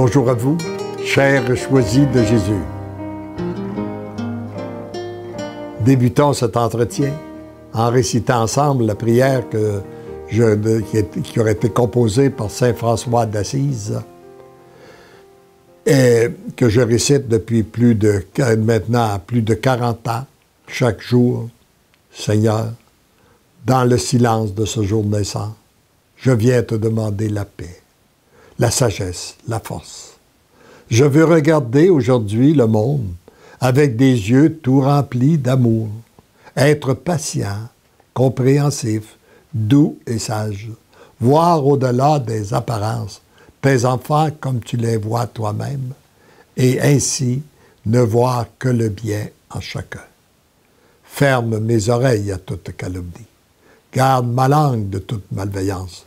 Bonjour à vous, chers choisis de Jésus. Débutons cet entretien en récitant ensemble la prière qui aurait été composée par saint François d'Assise et que je récite depuis maintenant plus de 40 ans, chaque jour. Seigneur, dans le silence de ce jour naissant, je viens te demander la paix, la sagesse, la force. Je veux regarder aujourd'hui le monde avec des yeux tout remplis d'amour, être patient, compréhensif, doux et sage, voir au-delà des apparences tes enfants comme tu les vois toi-même, et ainsi ne voir que le bien en chacun. Ferme mes oreilles à toute calomnie. Garde ma langue de toute malveillance.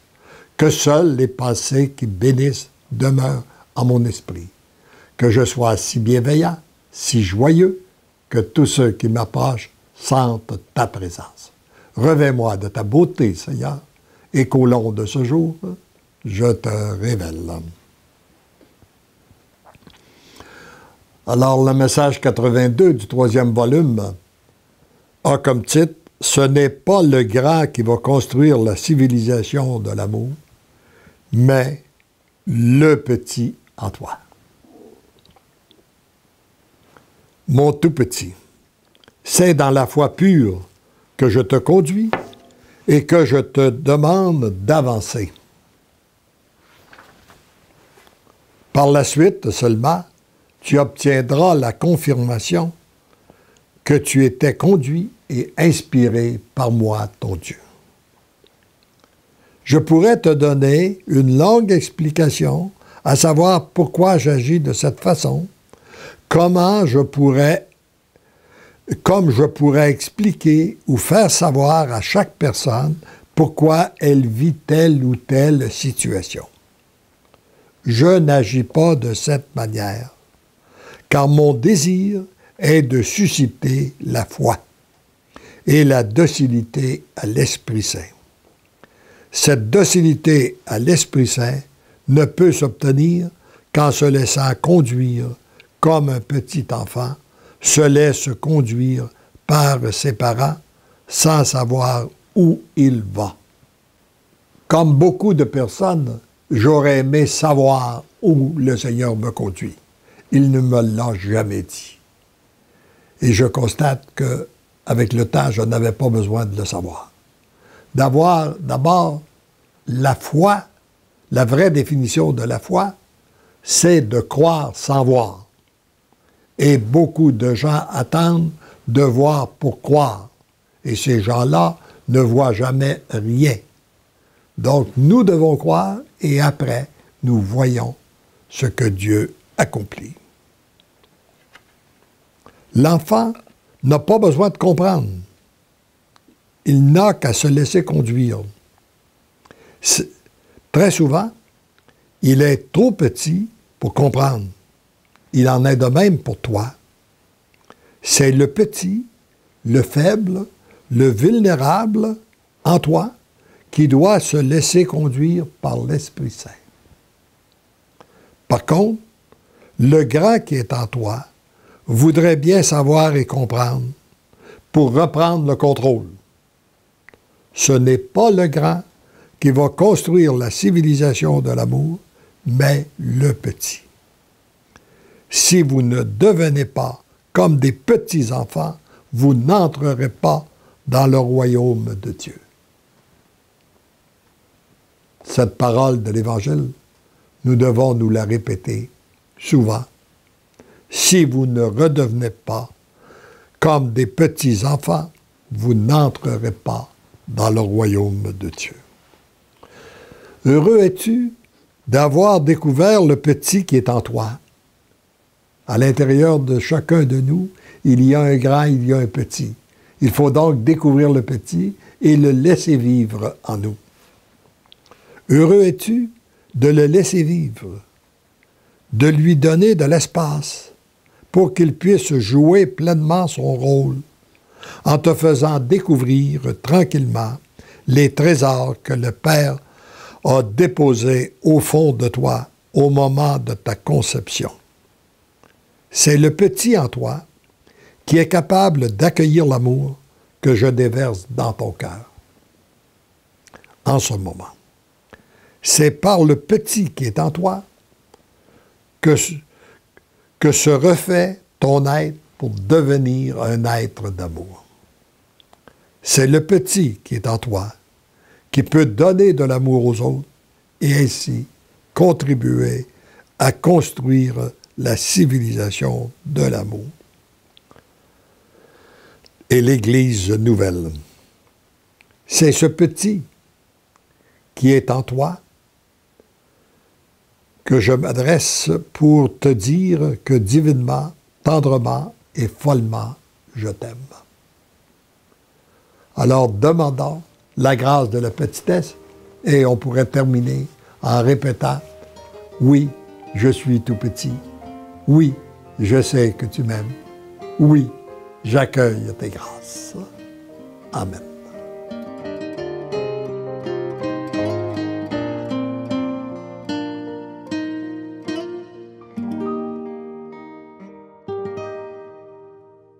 Que seuls les pensées qui bénissent demeurent en mon esprit. Que je sois si bienveillant, si joyeux, que tous ceux qui m'approchent sentent ta présence. Revêt-moi de ta beauté, Seigneur, et qu'au long de ce jour, je te révèle. Alors, le message 82 du 3e volume a comme titre « Ce n'est pas le grand qui va construire la civilisation de l'amour, mais le petit en toi. » Mon tout petit, c'est dans la foi pure que je te conduis et que je te demande d'avancer. Par la suite seulement, tu obtiendras la confirmation que tu étais conduit et inspiré par moi, ton Dieu. Je pourrais te donner une longue explication, à savoir pourquoi j'agis de cette façon, comme je pourrais expliquer ou faire savoir à chaque personne pourquoi elle vit telle ou telle situation. Je n'agis pas de cette manière, car mon désir est de susciter la foi et la docilité à l'Esprit Saint. Cette docilité à l'Esprit Saint ne peut s'obtenir qu'en se laissant conduire comme un petit enfant se laisse conduire par ses parents sans savoir où il va. Comme beaucoup de personnes, j'aurais aimé savoir où le Seigneur me conduit. Il ne me l'a jamais dit. Et je constate qu'avec le temps, je n'avais pas besoin de le savoir. D'avoir d'abord la foi, la vraie définition de la foi, c'est de croire sans voir. Et beaucoup de gens attendent de voir pour croire. Et ces gens-là ne voient jamais rien. Donc, nous devons croire et après, nous voyons ce que Dieu accomplit. L'enfant n'a pas besoin de comprendre. Il n'a qu'à se laisser conduire. Très souvent, il est trop petit pour comprendre. Il en est de même pour toi. C'est le petit, le faible, le vulnérable en toi qui doit se laisser conduire par l'Esprit Saint. Par contre, le grand qui est en toi voudrait bien savoir et comprendre pour reprendre le contrôle. Ce n'est pas le grand qui va construire la civilisation de l'amour, mais le petit. Si vous ne devenez pas comme des petits-enfants, vous n'entrerez pas dans le royaume de Dieu. Cette parole de l'Évangile, nous devons nous la répéter souvent. Si vous ne redevenez pas comme des petits-enfants, vous n'entrerez pas dans le royaume de Dieu. Heureux es-tu d'avoir découvert le petit qui est en toi. À l'intérieur de chacun de nous, il y a un grand, il y a un petit. Il faut donc découvrir le petit et le laisser vivre en nous. Heureux es-tu de le laisser vivre, de lui donner de l'espace pour qu'il puisse jouer pleinement son rôle, en te faisant découvrir tranquillement les trésors que le Père a déposés au fond de toi au moment de ta conception. C'est le petit en toi qui est capable d'accueillir l'amour que je déverse dans ton cœur en ce moment. C'est par le petit qui est en toi que se refait ton être pour devenir un être d'amour. C'est le petit qui est en toi qui peut donner de l'amour aux autres et ainsi contribuer à construire la civilisation de l'amour. Et l'Église nouvelle. C'est ce petit qui est en toi que je m'adresse pour te dire que divinement, tendrement et follement, je t'aime. Alors demandons la grâce de la petitesse et on pourrait terminer en répétant « Oui, je suis tout petit. Oui, je sais que tu m'aimes. Oui, j'accueille tes grâces. » Amen.